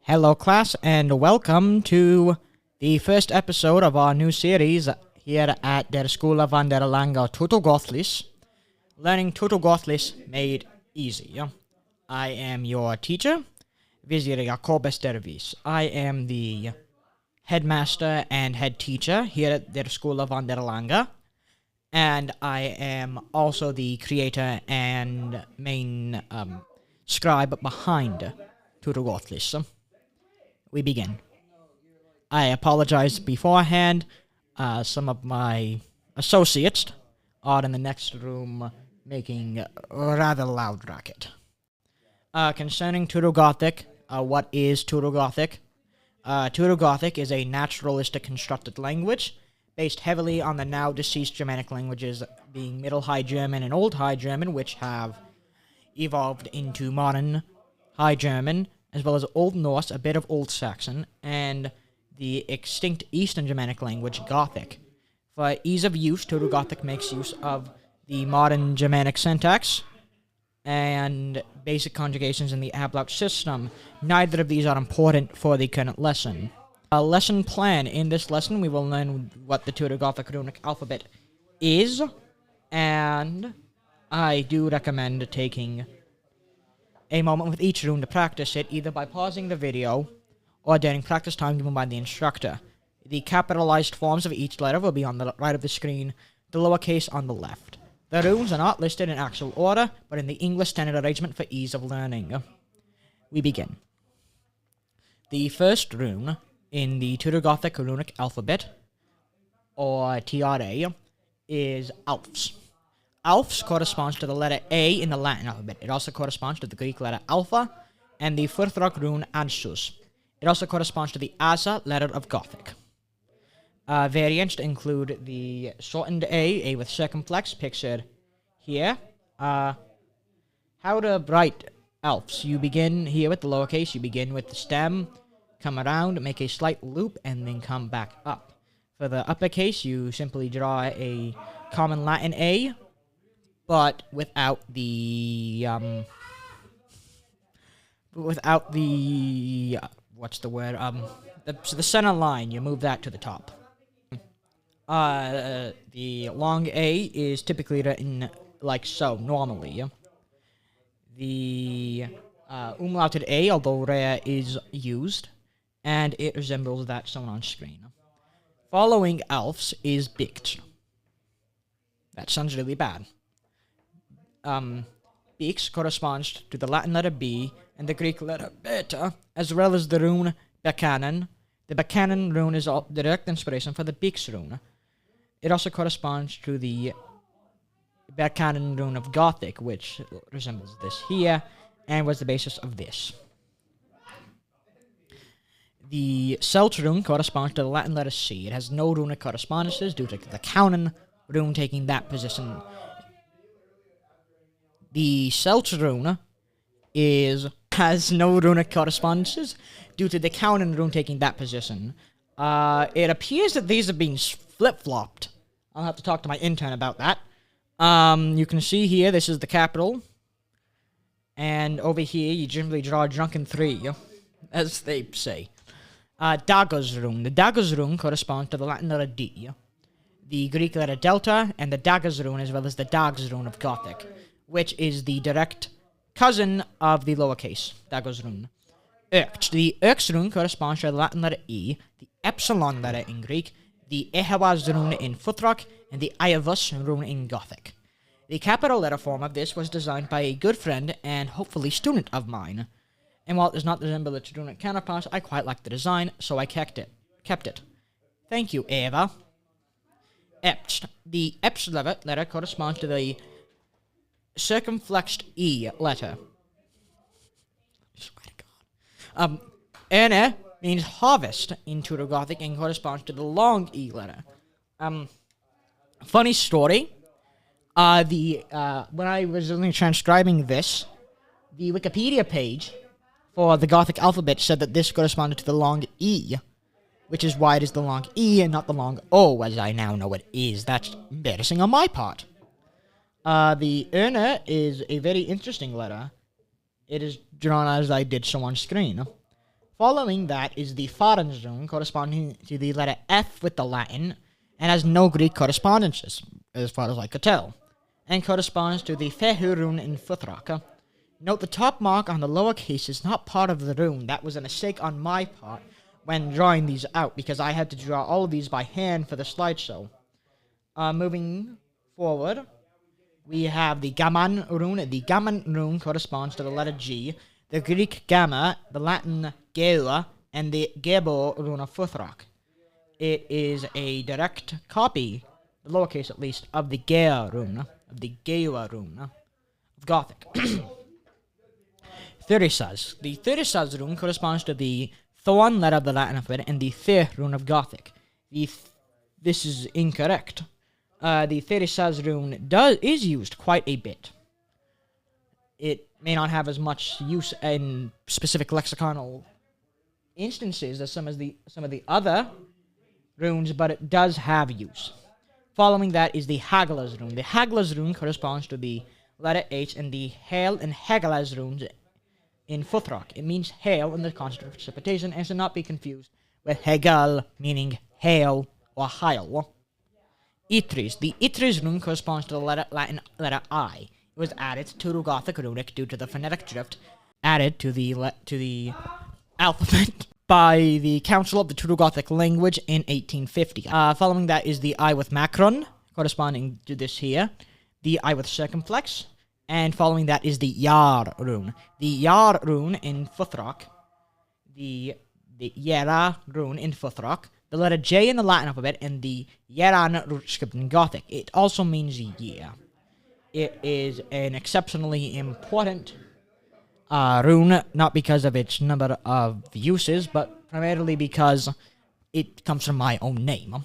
Hello class, and welcome to the first episode of our new series here at der Scoula van der Lānga Teutogothlisch, Learning Teutogothic made easy. I am your teacher, Wīsier Jakobus der Wīs. I am the headmaster and head teacher here at der Scoula van der Lānga, and I am also the creator and main scribe behind Teutogothic. We begin. I apologize beforehand. Some of my associates are in the next room making a rather loud racket. Concerning Teutogothic, what is Teutogothic? Teutogothic is a naturalistic constructed language based heavily on the now deceased Germanic languages being Middle High German and Old High German, which have evolved into modern High German, as well as Old Norse, a bit of Old Saxon, and the extinct Eastern Germanic language, Gothic. For ease of use, Teutogothic makes use of the modern Germanic syntax and basic conjugations in the ablaut system. Neither of these are important for the current lesson. A lesson plan. In this lesson, we will learn what the Teutogothic runic alphabet is, and I do recommend taking a moment with each rune to practice it, either by pausing the video or during practice time given by the instructor. The capitalized forms of each letter will be on the right of the screen, the lowercase on the left. The runes are not listed in actual order, but in the English standard arrangement for ease of learning. We begin. The first rune in the Teutogothic runic alphabet, or TRA, is Alphs. Alphs corresponds to the letter A in the Latin alphabet. It also corresponds to the Greek letter Alpha and the Furthrok rune Adsus. It also corresponds to the Asa letter of Gothic. Variants include the shortened A with circumflex, pictured here. How to write Alphs. You begin here with the lowercase. You begin with the stem, come around, make a slight loop, and then come back up. For the uppercase, you simply draw a common Latin A, but without the, the center line, you move that to the top. The long A is typically written like so, normally. The umlauted A, although rare, is used, and it resembles that shown on screen. Following Alphs is Bicht. That sounds really bad. Bicht corresponds to the Latin letter B and the Greek letter beta, as well as the rune Bekanen. The Bekanen rune is the direct inspiration for the Bicht rune. It also corresponds to the Bekanen rune of Gothic, which resembles this here, and was the basis of this. The Celt rune corresponds to the Latin letter C. It has no runic correspondences due to the Kaunen rune taking that position. The Celt rune has no runic correspondences due to the Kaunen rune taking that position. It appears that these have been flip-flopped. I'll have to talk to my intern about that. You can see here, this is the capital. And over here, you generally draw a drunken 3, as they say. Dagger's rune. The Dagger's rune corresponds to the Latin letter D, the Greek letter delta, and the Dagger's rune, as well as the Dag's rune of Gothic, which is the direct cousin of the lowercase, Dagger's rune. Urkt. The Urkt's rune corresponds to the Latin letter E, the Epsilon letter in Greek, the Ehewaz rune in Furthrok, and the Ayavus rune in Gothic. The capital letter form of this was designed by a good friend and hopefully student of mine, and while it does not resemble its runic counterpart, I quite like the design, so I kept it. Thank you, Eva. Epst. The Epst letter corresponds to the circumflexed E letter. Swear to God. Erne means harvest in Teutogothic and corresponds to the long E letter. Funny story. When I was only transcribing this, the Wikipedia page for the Gothic alphabet said that this corresponded to the long E, which is why it is the long E and not the long O, as I now know it is. That's embarrassing on my part. The Erne is a very interesting letter. It is drawn as I did so on screen. Following that is the Farenz rune, corresponding to the letter F with the Latin, and has no Greek correspondences, as far as I could tell, and corresponds to the Fehu rune in Futhraka. Note the top mark on the lower case is not part of the rune. That was a mistake on my part when drawing these out, because I had to draw all of these by hand for the slideshow. Moving forward, we have the Gamma rune. The Gamma rune corresponds to the letter G, the Greek Gamma, the Latin Geua, and the Gebo rune of Futhrak. It is a direct copy, the lowercase at least, of the Geua rune, of Gothic. Therisaz. The Therisaz rune corresponds to the Thorn letter of the Latin alphabet and the The rune of Gothic. This is incorrect. The Therisaz rune is used quite a bit. It may not have as much use in specific lexiconal instances as some of the other runes, but it does have use. Following that is the Hagelaz rune. The Hagelaz rune corresponds to the letter H and the Hail and Hagelaz runes in Futhrak. It means hail in the constant of precipitation and should not be confused with Hegel, meaning hail or heil. Itris. The Itris rune corresponds to the Latin letter I. It was added to Teutogothic Runic due to the phonetic drift added to the alphabet by the Council of the Teutogothic Language in 1850. Following that is the I with macron, corresponding to this here, the I with circumflex, and following that is the Yar rune. The Yar rune in Futhrak, the Yera rune in Futhrak, the letter J in the Latin alphabet, and the Yeran root script in Gothic. It also means year. It is an exceptionally important rune, not because of its number of uses, but primarily because it comes from my own name.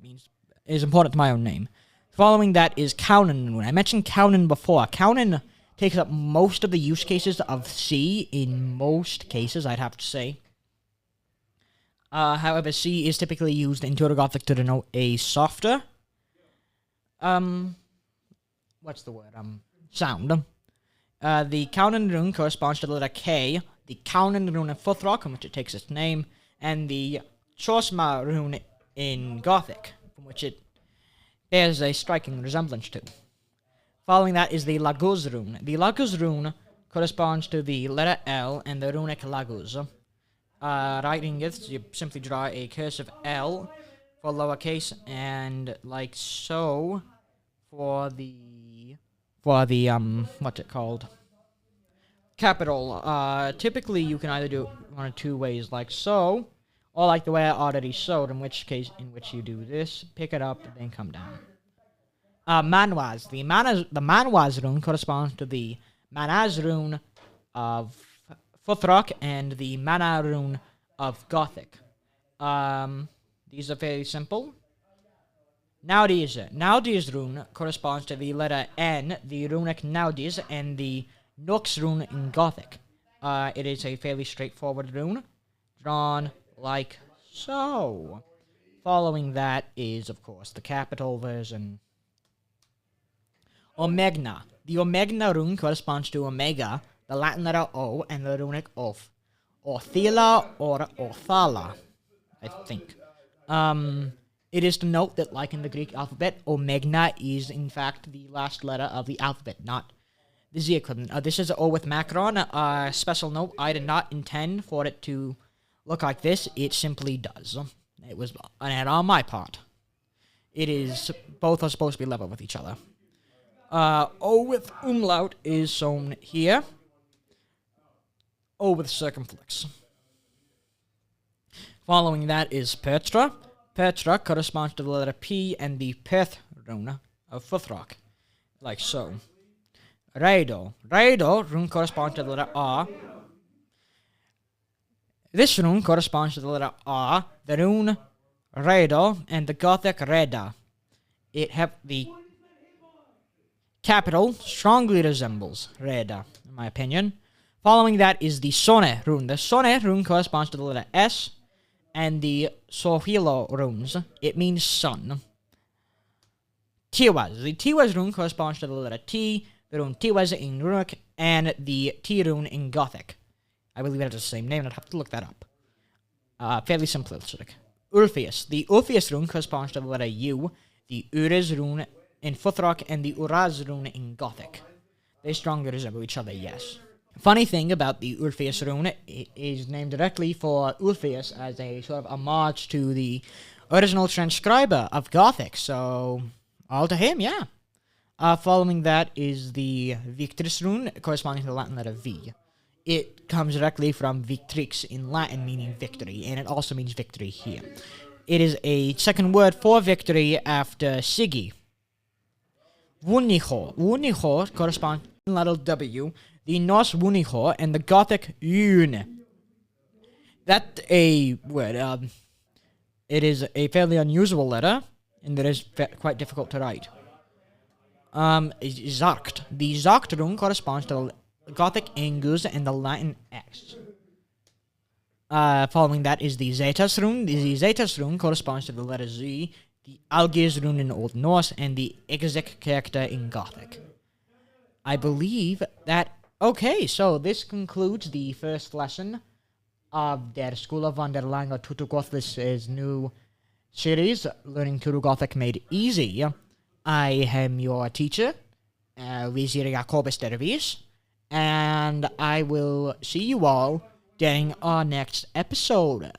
It is important to my own name. Following that is Kaunan rune. I mentioned Kaunan before. Kaunan takes up most of the use cases of C in most cases, I'd have to say. However, C is typically used in Teutogothic to denote a softer, sound. The Kaunan rune corresponds to the letter K, the Kaunan rune in Futhrak, from which it takes its name, and the Chosma rune in Gothic, from which it bears a striking resemblance to. Following that is the Laguz rune. The Laguz rune corresponds to the letter L and the runic Laguz. Writing it, you simply draw a cursive L for lowercase, and like so for the what's it called? Capital. Typically you can either do it one of two ways, like so, or like the way I already showed, in which you do this, pick it up, then come down. Manwaz. The Manwaz rune corresponds to the Manaz rune of Futhrak and the Mana rune of Gothic. These are very simple. Naudis rune corresponds to the letter N, the runic Naudis, and the Nux rune in Gothic. It is a fairly straightforward rune, drawn like so. Following that is, of course, the capital version. Omegna. The Omegna rune corresponds to Omega, the Latin letter O, and the runic Of. Orthila or Orthala, I think. It is to note that, like in the Greek alphabet, Omegna is, in fact, the last letter of the alphabet, not the Z equivalent. This is O with macron. Special note, I did not intend for it to look like this. It simply does. It was an error on my part. Both are supposed to be level with each other. O with umlaut is shown here. O with circumflex. Following that is Petra. Petra corresponds to the letter P and the Peth rune of Futhrak, like so. Raido. Raido rune corresponds to the letter R. This rune corresponds to the letter R, the rune Raido, and the Gothic Reda. It the capital strongly resembles Reda, in my opinion. Following that is the Sone rune. The Sone rune corresponds to the letter S and the Sohilo runes. It means sun. Tiwaz. The Tiwaz rune corresponds to the letter T, the rune Tiwaz in Runic, and the T rune in Gothic. I believe it has the same name, and I'd have to look that up. Fairly simplistic. Ulfius. The Ulfius rune corresponds to the letter U, the Ures rune in Futhrock, and the Uraz rune in Gothic. They strongly resemble each other, yes. Funny thing about the Ulfius rune, it is named directly for Ulfius as a sort of homage to the original transcriber of Gothic, so all to him, yeah. Following that is the Victrix rune, corresponding to the Latin letter V. It comes directly from Victrix in Latin, meaning victory, and it also means victory here. It is a second word for victory after Sigi. Wunichor. Wunichor corresponds to the letter W, the Norse Wunichor, and the Gothic Une. That's a word. It is a fairly unusual letter, and it is quite difficult to write. Zarkt. The Zarkt rune corresponds to the Gothic Angus and the Latin X. Following that is the Zetas rune. The Zetas rune corresponds to the letter Z, the Algiz rune in Old Norse, and the Exec character in Gothic. I believe that... Okay, so this concludes the first lesson of der Scoula der Lānga Teutogothlisch's new series, Learning Teutogothic Made Easy. I am your teacher, Wīsier Jakobus der Wīs, and I will see you all during our next episode.